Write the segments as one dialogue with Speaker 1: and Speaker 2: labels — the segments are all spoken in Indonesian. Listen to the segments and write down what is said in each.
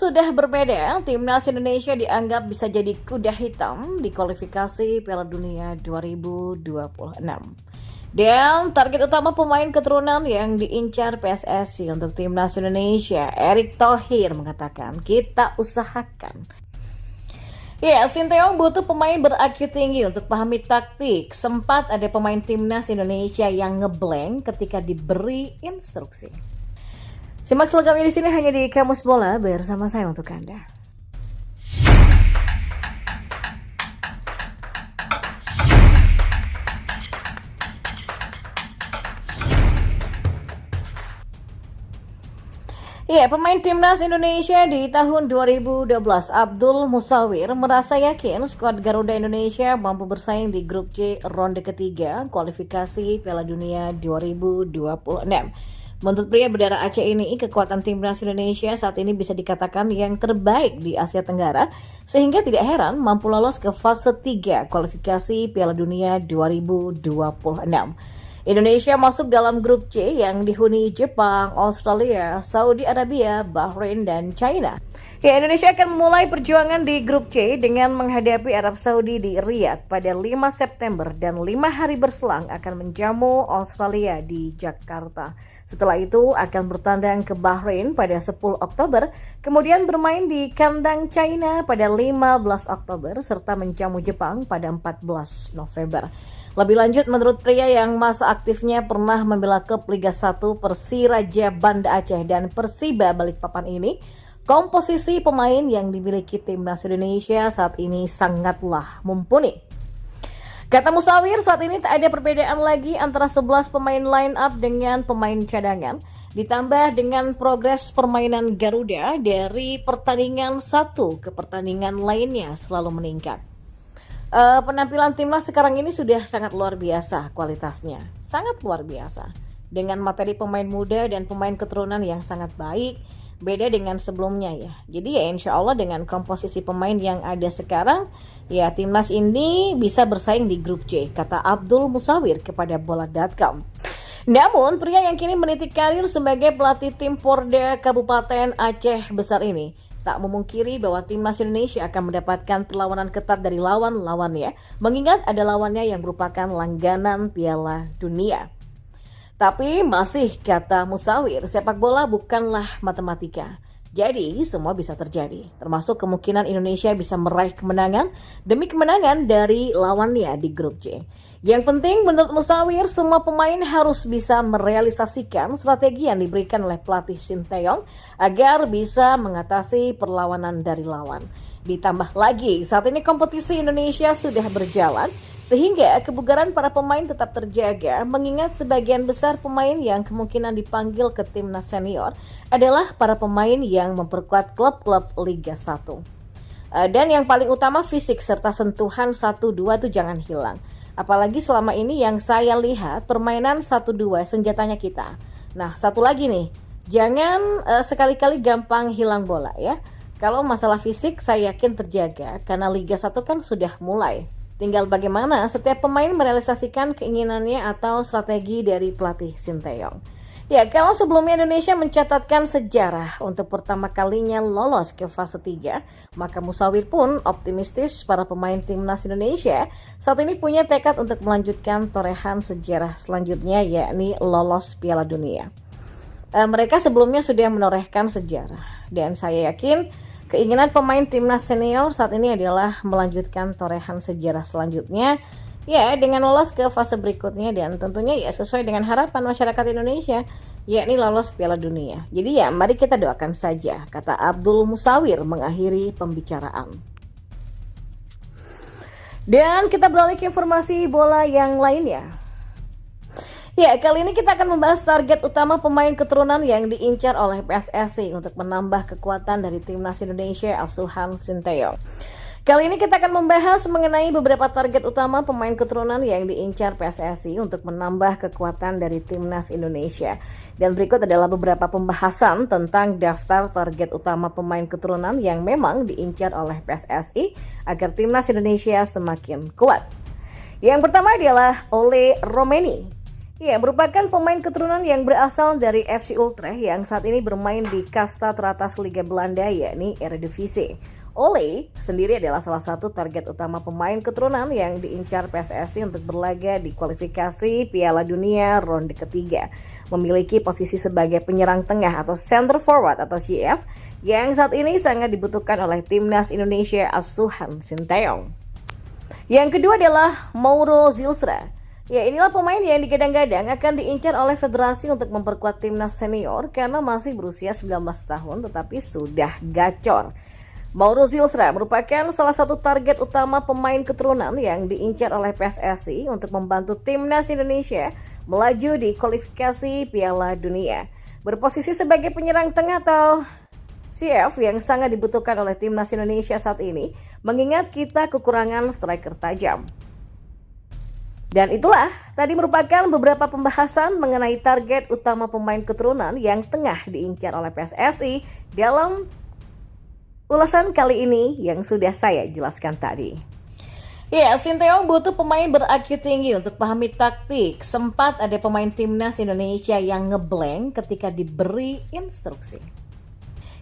Speaker 1: sudah berbeda, timnas Indonesia dianggap bisa jadi kuda hitam di kualifikasi Piala Dunia 2026. Dan target utama pemain keturunan yang diincar PSSI untuk timnas Indonesia, Erick Thohir mengatakan, kita usahakan. Ya, Sinteyong butuh pemain ber-IQ tinggi untuk pahami taktik. Sempat ada pemain timnas Indonesia yang ngeblank ketika diberi instruksi. Simak selengkapnya di sini hanya di Kamus Bola bersama saya untuk Anda. Ya, pemain timnas Indonesia di tahun 2012, Abdul Musawir merasa yakin skuad Garuda Indonesia mampu bersaing di grup C ronde ketiga kualifikasi Piala Dunia 2026. Menurut pria berdarah Aceh ini, kekuatan timnas Indonesia saat ini bisa dikatakan yang terbaik di Asia Tenggara, sehingga tidak heran mampu lolos ke fase 3 kualifikasi Piala Dunia 2026. Indonesia masuk dalam grup C yang dihuni Jepang, Australia, Saudi Arabia, Bahrain, dan China. Ya, Indonesia akan memulai perjuangan di grup C dengan menghadapi Arab Saudi di Riyadh pada 5 September dan 5 hari berselang akan menjamu Australia di Jakarta. Setelah itu akan bertandang ke Bahrain pada 10 Oktober, kemudian bermain di kandang China pada 15 Oktober, serta menjamu Jepang pada 14 November. Lebih lanjut, menurut pria yang masa aktifnya pernah membela klub Liga 1 Persiraja Banda Aceh dan Persiba Balikpapan ini, komposisi pemain yang dimiliki timnas Indonesia saat ini sangatlah mumpuni. Kata Musawir, saat ini tak ada perbedaan lagi antara 11 pemain line up dengan pemain cadangan, ditambah dengan progres permainan Garuda dari pertandingan satu ke pertandingan lainnya selalu meningkat. Penampilan timnas sekarang ini sudah sangat luar biasa kualitasnya, sangat luar biasa. Dengan materi pemain muda dan pemain keturunan yang sangat baik, beda dengan sebelumnya ya. Jadi ya insya Allah dengan komposisi pemain yang ada sekarang, ya timnas ini bisa bersaing di grup C, kata Abdul Musawir kepada bola.com. Namun pria yang kini meniti karir sebagai pelatih tim Porda Kabupaten Aceh Besar ini tak memungkiri bahwa timnas Indonesia akan mendapatkan perlawanan ketat dari lawan-lawannya, mengingat ada lawannya yang merupakan langganan Piala Dunia. Tapi masih kata Musawir, sepak bola bukanlah matematika. Jadi semua bisa terjadi, termasuk kemungkinan Indonesia bisa meraih kemenangan demi kemenangan dari lawannya di grup C. Yang penting menurut Musawir, semua pemain harus bisa merealisasikan strategi yang diberikan oleh pelatih Sinteyong agar bisa mengatasi perlawanan dari lawan. Ditambah lagi, saat ini kompetisi Indonesia sudah berjalan, sehingga kebugaran para pemain tetap terjaga, mengingat sebagian besar pemain yang kemungkinan dipanggil ke timnas senior adalah para pemain yang memperkuat klub-klub Liga 1. Dan yang paling utama fisik serta sentuhan 1-2 itu jangan hilang. Apalagi selama ini yang saya lihat permainan 1-2 senjatanya kita. Nah, satu lagi nih, jangan sekali-kali gampang hilang bola ya. Kalau masalah fisik saya yakin terjaga karena Liga 1 kan sudah mulai. Tinggal bagaimana setiap pemain merealisasikan keinginannya atau strategi dari pelatih Sinteyong. Ya, kalau sebelumnya Indonesia mencatatkan sejarah untuk pertama kalinya lolos ke fase 3, maka Musawir pun optimistis para pemain timnas Indonesia saat ini punya tekad untuk melanjutkan torehan sejarah selanjutnya, yakni lolos Piala Dunia. Mereka sebelumnya sudah menorehkan sejarah, dan saya yakin keinginan pemain timnas senior saat ini adalah melanjutkan torehan sejarah selanjutnya, ya dengan lolos ke fase berikutnya dan tentunya ya sesuai dengan harapan masyarakat Indonesia, yakni lolos Piala Dunia. Jadi ya mari kita doakan saja, kata Abdul Musawir mengakhiri pembicaraan. Dan kita beralih ke informasi bola yang lainnya. Ya, kali ini kita akan membahas target utama pemain keturunan yang diincar oleh PSSI untuk menambah kekuatan dari timnas Indonesia asuhan Sinteyong. Kali ini kita akan membahas mengenai beberapa target utama pemain keturunan yang diincar PSSI untuk menambah kekuatan dari timnas Indonesia. Dan berikut adalah beberapa pembahasan tentang daftar target utama pemain keturunan yang memang diincar oleh PSSI agar timnas Indonesia semakin kuat. Yang pertama adalah Ole Romeni. Ya, merupakan pemain keturunan yang berasal dari FC Utrecht yang saat ini bermain di kasta teratas Liga Belanda, yakni Eredivisie. Ole sendiri adalah salah satu target utama pemain keturunan yang diincar PSSI untuk berlaga di kualifikasi Piala Dunia ronde ketiga. Memiliki posisi sebagai penyerang tengah atau center forward atau CF yang saat ini sangat dibutuhkan oleh timnas Indonesia asuhan Sinteyong. Yang kedua adalah Mauro Zilstra. Ya, inilah pemain yang digadang-gadang akan diincar oleh federasi untuk memperkuat timnas senior karena masih berusia 19 tahun tetapi sudah gacor. Mauro Zilstra merupakan salah satu target utama pemain keturunan yang diincar oleh PSSI untuk membantu timnas Indonesia melaju di kualifikasi Piala Dunia. Berposisi sebagai penyerang tengah atau CF yang sangat dibutuhkan oleh timnas Indonesia saat ini, mengingat kita kekurangan striker tajam. Dan itulah tadi merupakan beberapa pembahasan mengenai target utama pemain keturunan yang tengah diincar oleh PSSI dalam ulasan kali ini yang sudah saya jelaskan tadi. Ya, Sinteyong butuh pemain ber-IQ tinggi untuk pahami taktik. Sempat ada pemain timnas Indonesia yang ngeblank ketika diberi instruksi.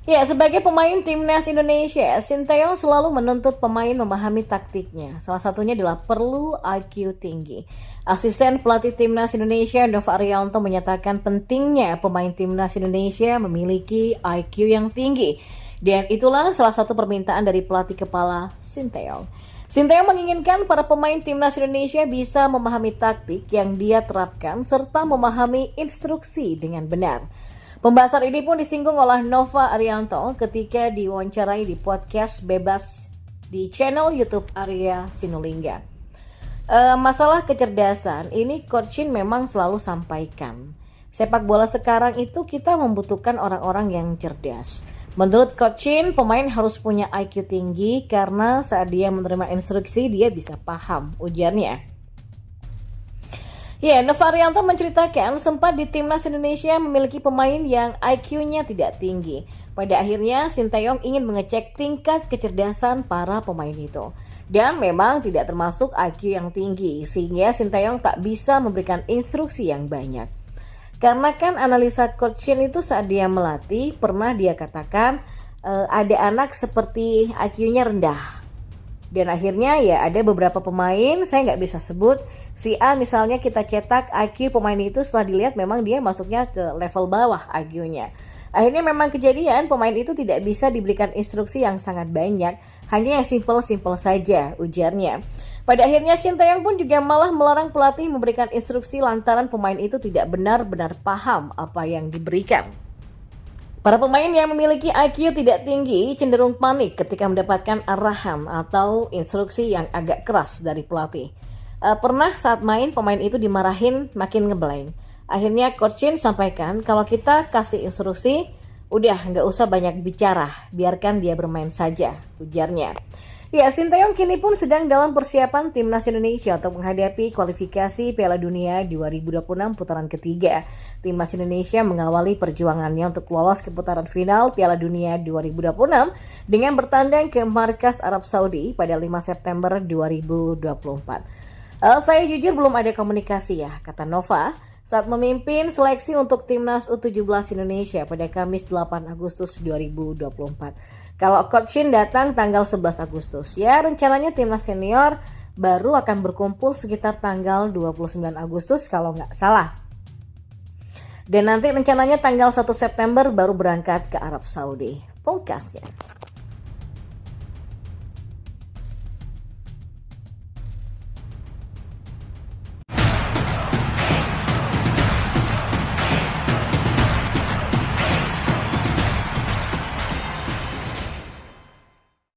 Speaker 1: Ya, sebagai pemain timnas Indonesia, Sinteyong selalu menuntut pemain memahami taktiknya. Salah satunya adalah perlu IQ tinggi. Asisten pelatih timnas Indonesia Nova Arianto menyatakan pentingnya pemain timnas Indonesia memiliki IQ yang tinggi. Dan itulah salah satu permintaan dari pelatih kepala Sinteyong. Sinteyong menginginkan para pemain timnas Indonesia bisa memahami taktik yang dia terapkan serta memahami instruksi dengan benar. Pembahasan ini pun disinggung oleh Nova Arianto ketika diwawancarai di podcast bebas di channel YouTube Arya Sinulinga. Masalah kecerdasan ini Coach Shin memang selalu sampaikan. Sepak bola sekarang itu kita membutuhkan orang-orang yang cerdas. Menurut Coach Shin, pemain harus punya IQ tinggi karena saat dia menerima instruksi dia bisa paham, ujarnya. Ya, Nova Arianto menceritakan sempat di timnas Indonesia memiliki pemain yang IQ-nya tidak tinggi. Pada akhirnya, Sinteyong ingin mengecek tingkat kecerdasan para pemain itu. Dan memang tidak termasuk IQ yang tinggi, sehingga Sinteyong tak bisa memberikan instruksi yang banyak. Karena kan analisa Coach Shin itu saat dia melatih, pernah dia katakan ada anak seperti IQ-nya rendah. Dan akhirnya ya ada beberapa pemain, saya nggak bisa sebut, si A misalnya kita cetak IQ pemain itu setelah dilihat memang dia masuknya ke level bawah IQ-nya. Akhirnya memang kejadian pemain itu tidak bisa diberikan instruksi yang sangat banyak, hanya yang simple-simple saja, ujarnya. Pada akhirnya Sinteyong pun juga malah melarang pelatih memberikan instruksi lantaran pemain itu tidak benar-benar paham apa yang diberikan. Para pemain yang memiliki IQ tidak tinggi cenderung panik ketika mendapatkan arahan atau instruksi yang agak keras dari pelatih. Pernah saat main pemain itu dimarahin makin ngeblank. Akhirnya Coach Shin sampaikan kalau kita kasih instruksi, udah nggak usah banyak bicara, biarkan dia bermain saja, ujarnya. Ya, Sinteyong kini pun sedang dalam persiapan timnas Indonesia untuk menghadapi kualifikasi Piala Dunia 2026 putaran ketiga. Timnas Indonesia mengawali perjuangannya untuk lolos ke putaran final Piala Dunia 2026 dengan bertandang ke markas Arab Saudi pada 5 September 2024. Saya jujur belum ada komunikasi ya, kata Nova, saat memimpin seleksi untuk timnas U17 Indonesia pada Kamis 8 Agustus 2024. Kalau Coach Shin datang tanggal 11 Agustus, ya rencananya timnas senior baru akan berkumpul sekitar tanggal 29 Agustus kalau nggak salah. Dan nanti rencananya tanggal 1 September baru berangkat ke Arab Saudi. Pungkasnya.